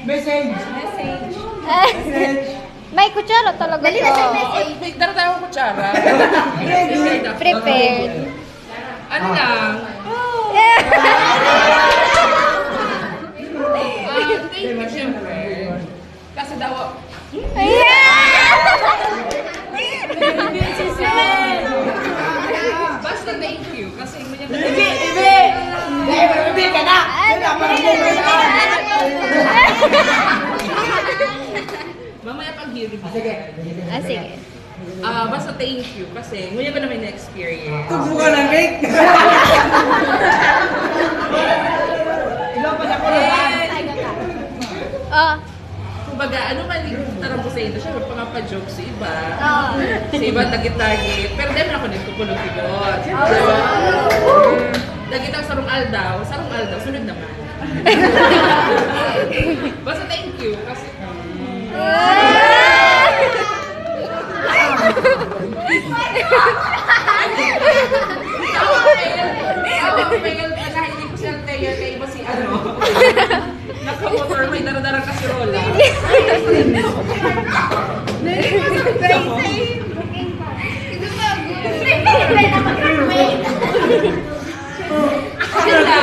Message. May kutsara talaga Dali na sa message. May dara tayo ng kutsara. Prepared. Ano lang? Thank you, syempre. Kasi daw, basta thank you. Kasi mo niya Ibi ka na! mamaya pag-hearing. Sige. Sige. Basta thank you. Kasi nguya ba naman na-experience? Tubo ka ng cake! Ilang pa na ko Oh. Kumbaga, ano man tarang ko sa ito, siya pangapa-joke sa iba. Oh. Sa iba, tagit-tagit. Pero dahil ako nagtupulong sigot. Dagit ang sarong aldaw, sunod naman. Basta thank you. Kasi, Fail, hindi ko siya tayo kay iba si ano. Naka-motor, may dara-darang kasirola. Sila,